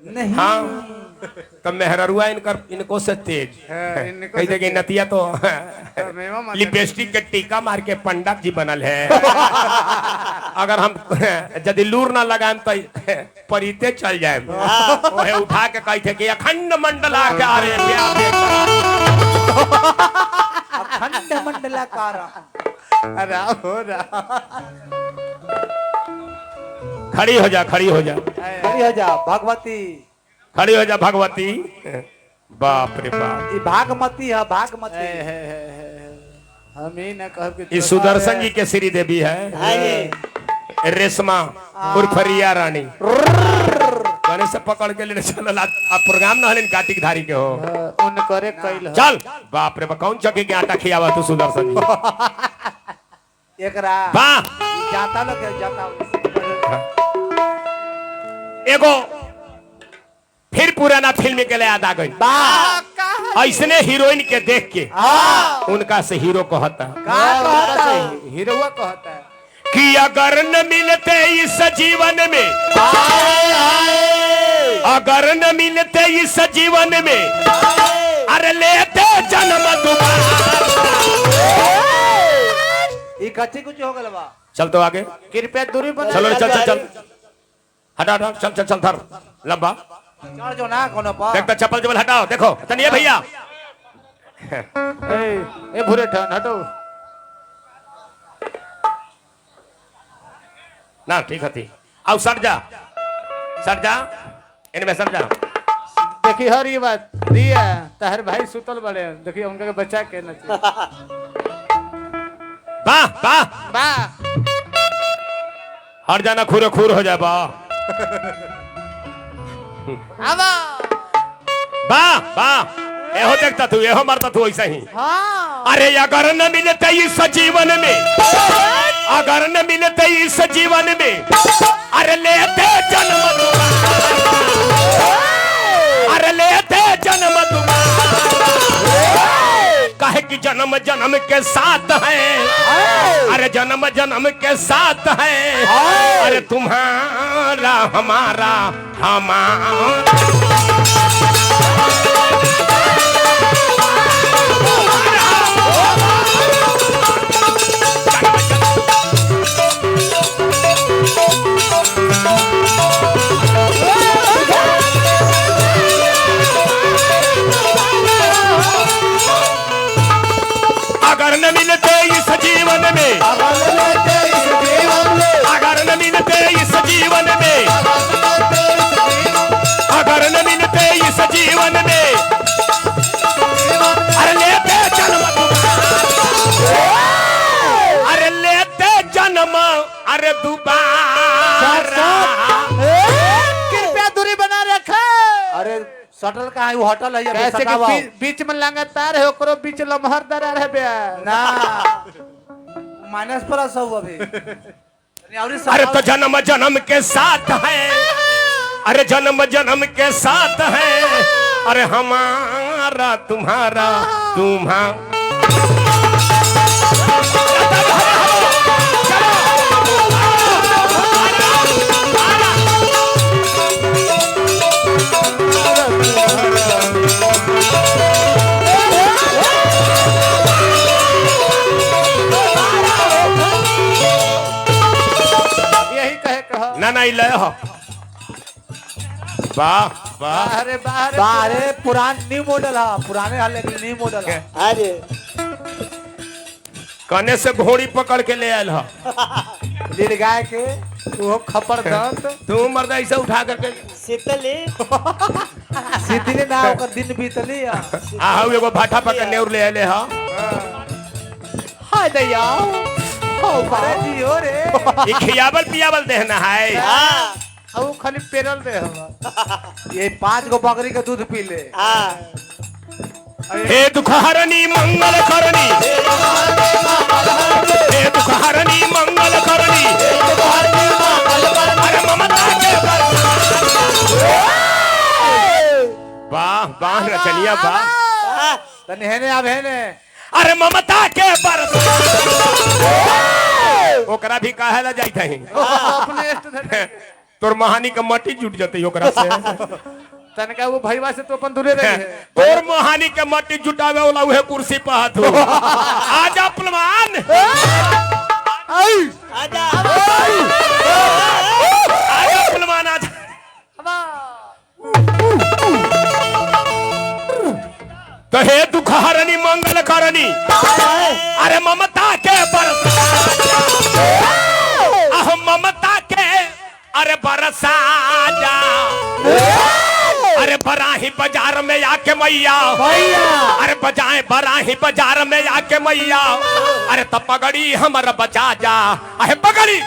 नहीं हाँ तो मेहरुआ इनको से तेज कही देगी नतिया तो लिपस्टिक के टीका मार के पंडित जी बनल है। अगर हम यदि लूर ना लगाए तो परिते चल जाए ओहे उठा के कही थे कि अखंड मंडला के आरे अखंड मंडलाकार खड़ी हो जा खड़ी हो जा खड़ी हो जा भगवती खड़ी हो जा भगवती। बाप रे बाप ये भागमती है भागमती हम ही ना कहब कि इस सुदर्शन जी के श्री देवी है रेशमा उर्फ रिया रानी कने से पकड़ के ले चल आप प्रोग्राम न हलन काटिक धारी के हो उन करे कैल चल बाप रे कौन चक्की के आटा खियावा तू सुदर्शन जी एकरा वाह जाता लोग जाता एगो फिर पुराना फिल्म के लिए याद आ गई ऐसने हीरोइन के देख के उनका से हीरो कहता हीरोवा कहता है कि अगर न मिलते इस जीवन में अगर न मिलते इस जीवन में अरे लेते जन्म दोबारा। ये कच्ची कुछ हो गल बा चल तो आगे कृपया दूरी बना चलो चल चल चल हटा हटा चल चल चल धर लंबा चढ़ जो ना कोनो पर देख तो चप्पल चप्पल हटाओ देखो तनिए भैया ए भूरे ठन हटो ना ठीक है आओ सट जा इनमें सट जा देखी हर ये बात रिया तहर भाई सुतल बड़े देखिए उनका के बच्चा के न वाह वाह वाह हट जाना खुरे खुर हो जाए बा आवा वाह वाह एहो देखता तू एहो मरता तू ऐसा ही हां अरे अगर न मिलते इस जीवन में अगर न मिलते इस जीवन में अरे लेते जन्म दोबारा अरे लेते जन्म दोबारा कहे कि जन्म जन्म के साथ है अरे जन्म जन्म के साथ है अरे तुम्हारा हमारा हमारा अगर न मिलते इस जीवन में अगर न मिलते इस जीवन में अगर न मिलते इस जीवन में अरे लेते जन्म अरे लेते जन्म अरे दोबारा कृपया दूरी बना रखे अरे सटल कहाँ है वो होटल है ये कैसे कि बीच में लगातार है ओकरो बीच लमहर दरार है बे ना माइनस प्लस हो अभी अरे तो जन्म जन्म के साथ है अरे जन्म जन्म के साथ है अरे हमारा तुम्हारा तुम्हारा यही कहे कहो ना ना ले हो वाह वाह अरे बाहर बारे पुरान न्यू मॉडल है पुराने हाल लेकिन न्यू मॉडल है अरे कने से घोड़ी पकड़ के ले आयल हो लील गाय के वो खपर दंत तू मर्द ऐसे उठा करके शीतली सीधी ना ओकर दिन बीतली आहू एगो भाटा पकड़ नेउर ले आले हो हाय दैया हो बारे जी हो रे ई खियावल पियावल देना है हाँ अब खाली पेरल दे हम ये 5 गो बकरी का दूध पी ले हाँ हे दुखहरणी मंगल करनी हे दुखहरणी मंगल करनी अरे ममता के वाह वाह रचनिया वाह तने हेने अब हेने अरे ममता के बरस ओकरा भी काहे ला जाइत है अपने तोर महानी का मट्टी जुट जाते ओकरा से तनका वो भईवा से तो अपन दूरे रही है। तोर मोहानी के मट्टी जुटावे वाला उहे कुर्सी पर हाथ हो आजा पलवान आजा आजा पलवान आजा तो हे दुखहरनी मंगल करनी अरे ममता के बरसा अह ममता के अरे बरसा जा अरे बराही बाजार में आके मैया अरे बजाए बराही बाजार में आके मैया अरे तब पगड़ी हमारा बचा जा अरे पगड़ी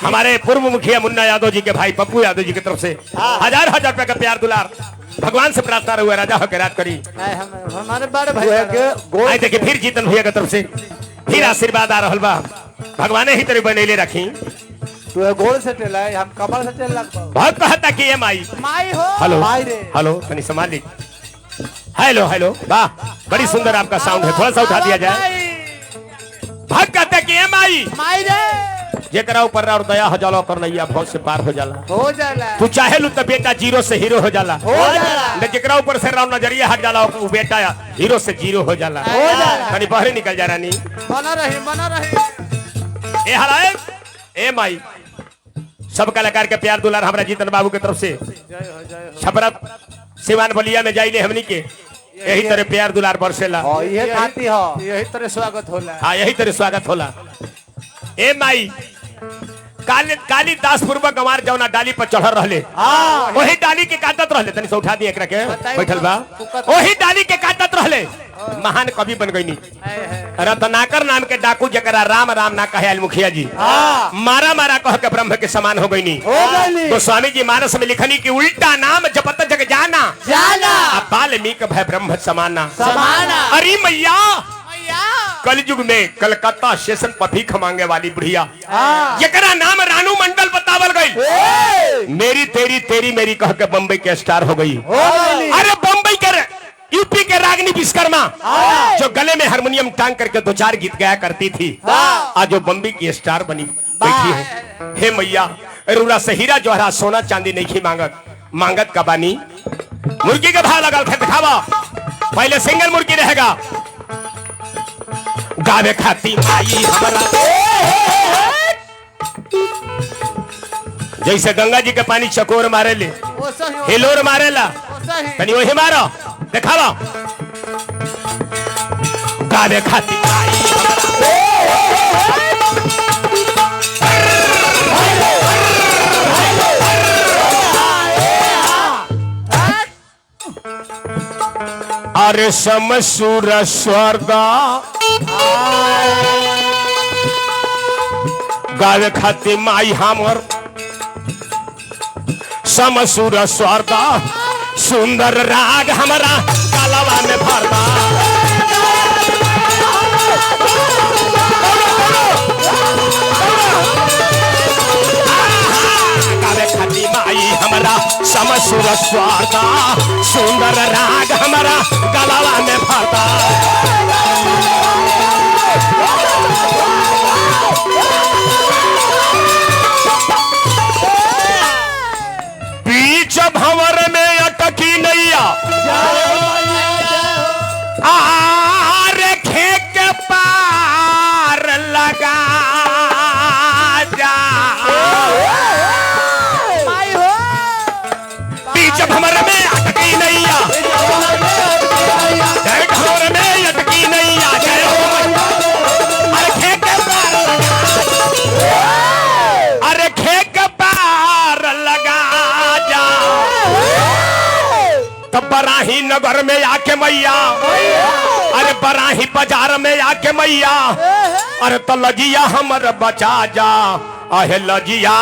हमारे पूर्व मुखिया मुन्ना यादव जी के भाई पप्पू यादव जी की तरफ से हजार हजार रुपए का प्यार दुलार भगवान से प्रार्थना हुआ राजा होकर राज करी हमारे बड़े भाई आए देखिए फिर जीतन भैया की तरफ से फिर आशीर्वाद आ रहल बा भगवान ही तेरे बनेले रखी तू गोल से टेला हम कमर से टेल लग बहुत कहता कि ये माई हो हेलो माई रे हेलो तनी संभाल ली हेलो हेलो वाह बड़ी सुंदर आपका साउंड है थोड़ा सा उठा दिया जाए बहुत कहता कि ये माई रे जेकरा ऊपर और दया हो जाला कर नैया बहुत से पार हो जाला हो तू चाहे लू तो बेटा जीरो से हीरो हो जाला जाला लेकिन जेकरा ऊपर से राव नजरिया हट जाला वो बेटा हीरो से जीरो हो जाला कहीं बाहर निकल जा रानी बना रही ए हराए ए माई सब कलाकार के प्यार दुलार हमरा जीतन बाबू की तरफ से छपरा सिवान बलिया में जाइले हमनी के यही तरह प्यार दुलार बरसेला ये खाती हो यही तरह स्वागत होला हाँ यही तरह स्वागत होला ए माई काली दास पूर्वक गंवार जौना डाली पर चढ़ रहले वही डाली के काटत रहले तनी से उठा दिए एकरा के बैठल बा वही डाली के काटत रहले महान कवि बन गईनी रत्नाकर नाम के डाकू जकरा राम राम ना कहे आल मुखिया जी मारा मारा कह के ब्रह्म के समान हो गईनी तो स्वामी जी मानस में लिखनी कि उल्टा नाम जपत जग जाना वाल्मीकि भय ब्रह्म समाना अरे मैया कलयुग में कलकत्ता स्टेशन पर भीख मांगे वाली बुढ़िया जकरा नाम रानू मंडल बतावल गई मेरी तेरी तेरी मेरी कह के बम्बई के स्टार हो गई अरे बम्बई के यूपी के रागनी विश्वकर्मा जो गले में हारमोनियम टांग करके दो चार गीत गाया करती थी आज वो बम्बई की स्टार बनी बैठी है हे मैया रूरा से हीरा जोहरा सोना चांदी नहीं की मांगत का बानी मुर्गी के भाव लगा दिखावा पहले सिंगल मुर्गी रहेगा गावे खाती माई हमारा जैसे गंगा जी के पानी चकोर मारे ले हिलोर मारे ला तनी वही मारो दिखावा गावे खाती माई अरे समसूर स्वर्गा गावे खाती माई हमर समसूर स्वर्गा सुंदर राग हमारा कालवा में भरदा गावे खाती माई हमारा समसूर स्वर्गा सुंदर राग हमारा कालवा में भरदा बीच भंवर में अटकी नैया नगर में आके मैया अरे बराही बाजार में आके मैया अरे तो लजिया हमर बचा जा आहे लजिया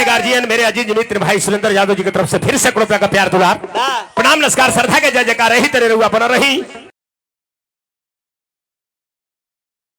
गार्जियन मेरे अजीज मित्र भाई सुरेंद्र यादव जी की तरफ से फिर से करोड़ का प्यार दुलार प्रणाम नमस्कार श्रद्धा के जय जयकार रही तेरे रुआ बना रही